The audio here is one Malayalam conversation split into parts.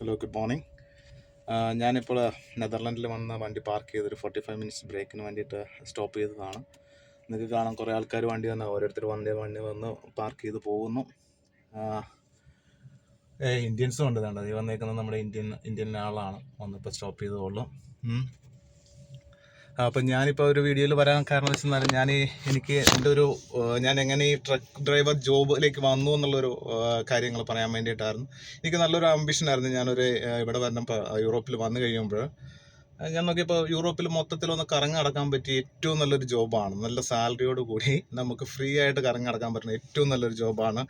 Hello, good morning. ഞാനിപ്പോൾ നെതർലൻഡിൽ വന്ന് വണ്ടി പാർക്ക് ചെയ്തൊരു 45 മിനിറ്റ്സ് ബ്രേക്കിന് വേണ്ടിയിട്ട് സ്റ്റോപ്പ് ചെയ്തതാണ്. നിങ്ങൾക്ക് കാണാം, കുറേ ആൾക്കാർ വണ്ടി വന്ന് ഓരോരുത്തർ വണ്ടി വന്ന് പാർക്ക് ചെയ്ത് പോകുന്നു. ഇന്ത്യൻസും ഉണ്ട്. ഈ വന്നേക്കുന്നത് നമ്മുടെ ഇന്ത്യൻ ആളാണ്, വന്നിപ്പോൾ സ്റ്റോപ്പ് ചെയ്തതുള്ളൂ. അപ്പം ഞാനിപ്പോൾ ഒരു വീഡിയോയിൽ വരാൻ കാരണം വെച്ചാൽ എനിക്ക് ഞാൻ എങ്ങനെ ഈ ട്രക്ക് ഡ്രൈവർ ജോബിലേക്ക് വന്നു എന്നുള്ളൊരു കാര്യങ്ങൾ പറയാൻ വേണ്ടിയിട്ടായിരുന്നു. എനിക്ക് നല്ലൊരു ആംബിഷനായിരുന്നു. ഇവിടെ വന്നപ്പോൾ യൂറോപ്പിൽ വന്നു കഴിയുമ്പോൾ ഞാൻ നോക്കിയപ്പോൾ യൂറോപ്പിൽ മൊത്തത്തിലൊന്ന് കറങ്ങി നടക്കാൻ പറ്റിയ ഏറ്റവും നല്ലൊരു ജോബാണ്. നല്ല സാലറിയോട് കൂടി നമുക്ക് ഫ്രീ ആയിട്ട് കറങ്ങി നടക്കാൻ പറ്റുന്ന ഏറ്റവും നല്ലൊരു ജോബാണ്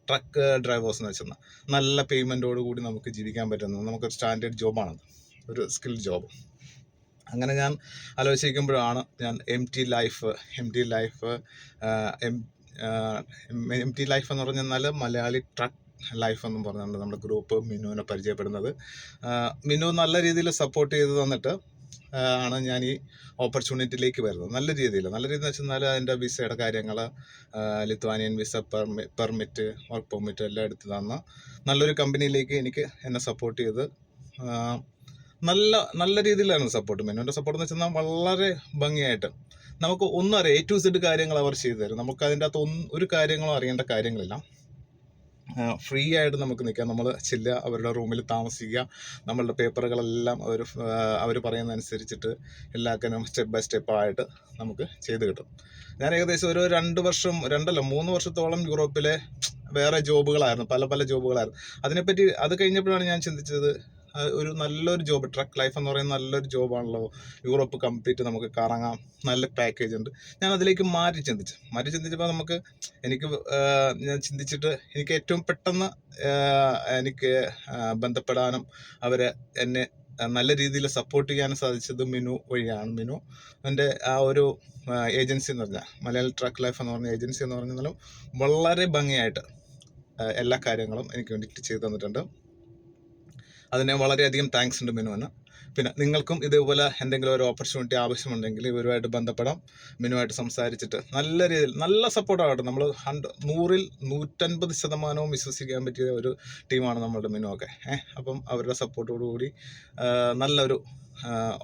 ട്രക്ക് ഡ്രൈവേഴ്സ് എന്ന് വെച്ചാൽ. നല്ല പേയ്മെൻറ്റോട് കൂടി നമുക്ക് ജീവിക്കാൻ പറ്റുന്നത് നമുക്കൊരു സ്റ്റാൻഡേർഡ് ജോബാണ്, ഒരു സ്കിൽ ജോബ്. അങ്ങനെ ഞാൻ ആലോചിക്കുമ്പോഴാണ് ഞാൻ എം ടി ലൈഫ് എന്ന് പറഞ്ഞാൽ മലയാളി ട്രക്ക് ലൈഫ് എന്നും പറഞ്ഞുകൊണ്ട് നമ്മുടെ ഗ്രൂപ്പ് മിനുവിനെ പരിചയപ്പെടുന്നത്. മിനു നല്ല രീതിയിൽ സപ്പോർട്ട് ചെയ്ത് തന്നിട്ട് ആണ് ഞാൻ ഈ ഓപ്പർച്യൂണിറ്റിയിലേക്ക് വരുന്നത്. നല്ല രീതിയിൽ എന്ന് വെച്ചാൽ അതിൻ്റെ വിസയുടെ കാര്യങ്ങൾ, Lithuanian visa, permit, work permit എല്ലാം എടുത്ത് തന്ന നല്ലൊരു കമ്പനിയിലേക്ക് എന്നെ സപ്പോർട്ട് ചെയ്ത് നല്ല രീതിയിലാണ് സപ്പോർട്ട്. മെനുവിൻ്റെ സപ്പോർട്ട് എന്ന് വെച്ചാൽ വളരെ ഭംഗിയായിട്ട് നമുക്ക് ഒന്നും അറിയാം, A to Z കാര്യങ്ങൾ അവർ ചെയ്തു തരും. നമുക്ക് അതിൻ്റെ അകത്ത് ഒരു കാര്യങ്ങളും അറിയേണ്ട കാര്യങ്ങളില്ല. ഫ്രീ ആയിട്ട് നമുക്ക് നിൽക്കാം. നമ്മൾ ചെല്ലുക, അവരുടെ റൂമിൽ താമസിക്കുക, നമ്മളുടെ പേപ്പറുകളെല്ലാം അവർ പറയുന്നതനുസരിച്ചിട്ട് എല്ലാ കാര്യവും സ്റ്റെപ്പ് ബൈ സ്റ്റെപ്പായിട്ട് നമുക്ക് ചെയ്ത് കിട്ടും. ഞാൻ ഏകദേശം ഒരു 3 വർഷത്തോളം യൂറോപ്പിലെ വേറെ ജോബുകളായിരുന്നു, പല ജോബുകളായിരുന്നു. അത് കഴിഞ്ഞപ്പോഴാണ് ഞാൻ ചിന്തിച്ചത്, ഒരു നല്ലൊരു ജോബ്, ട്രക്ക് ലൈഫ് എന്ന് പറയുന്നത് നല്ലൊരു ജോബാണല്ലോ. യൂറോപ്പ് കംപ്ലീറ്റ് നമുക്ക് കറങ്ങാം, നല്ല പാക്കേജ് ഉണ്ട്. ഞാൻ അതിലേക്ക് മാറ്റി ചിന്തിച്ചപ്പോൾ ഞാൻ ചിന്തിച്ചിട്ട് എനിക്ക് ഏറ്റവും പെട്ടെന്ന് ബന്ധപ്പെടാനും എന്നെ നല്ല രീതിയിൽ സപ്പോർട്ട് ചെയ്യാനും സാധിച്ചത് മിനു വഴിയാണ്. മിനു എൻ്റെ ആ ഒരു ഏജൻസി എന്ന് പറഞ്ഞാൽ മലയാളി ട്രക്ക് ലൈഫ് എന്ന് പറഞ്ഞ ഏജൻസി എന്ന് പറഞ്ഞാലും വളരെ ഭംഗിയായിട്ട് എല്ലാ കാര്യങ്ങളും എനിക്ക് വേണ്ടിയിട്ട് ചെയ്തു തന്നിട്ടുണ്ട്. അതിന് വളരെയധികം താങ്ക്സ് ഉണ്ട് മിനുവിന്. പിന്നെ നിങ്ങൾക്കും ഇതേപോലെ എന്തെങ്കിലും ഒരു ഓപ്പർച്യൂണിറ്റി ആവശ്യമുണ്ടെങ്കിൽ ഇവരുമായിട്ട് ബന്ധപ്പെടാം. മിനുവായിട്ട് സംസാരിച്ചിട്ട് നല്ല രീതിയിൽ നല്ല സപ്പോർട്ടാകട്ടെ. നമ്മൾ 100-ൽ 150% വിശ്വസിക്കാൻ പറ്റിയ ഒരു ടീമാണ് നമ്മളുടെ മിനുവൊക്കെ. അപ്പം അവരുടെ സപ്പോർട്ടോടുകൂടി നല്ലൊരു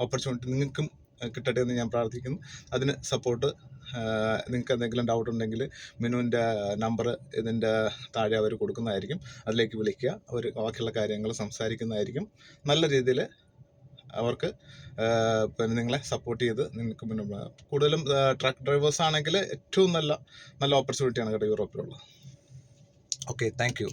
ഓപ്പർച്യൂണിറ്റി നിങ്ങൾക്കും കിട്ടട്ടെ എന്ന് ഞാൻ പ്രാർത്ഥിക്കുന്നു. അതിന് സപ്പോർട്ട്, നിങ്ങൾക്ക് എന്തെങ്കിലും ഡൗട്ട് ഉണ്ടെങ്കിൽ മിനുവിൻ്റെ നമ്പർ ഇതിൻ്റെ താഴെ അവർ കൊടുക്കുന്നതായിരിക്കും. അതിലേക്ക് വിളിക്കുക, അവർ ബാക്കിയുള്ള കാര്യങ്ങൾ സംസാരിക്കുന്നതായിരിക്കും. നല്ല രീതിയിൽ അവർക്ക് പിന്നെ നിങ്ങളെ സപ്പോർട്ട് ചെയ്ത് നിങ്ങൾക്ക് കൂടുതലും ട്രക്ക് ഡ്രൈവേഴ്സ് ആണെങ്കിൽ ഏറ്റവും നല്ല ഓപ്പർച്യൂണിറ്റിയാണ് കേട്ടോ യൂറോപ്പിലുള്ളത്. Okay, thank you.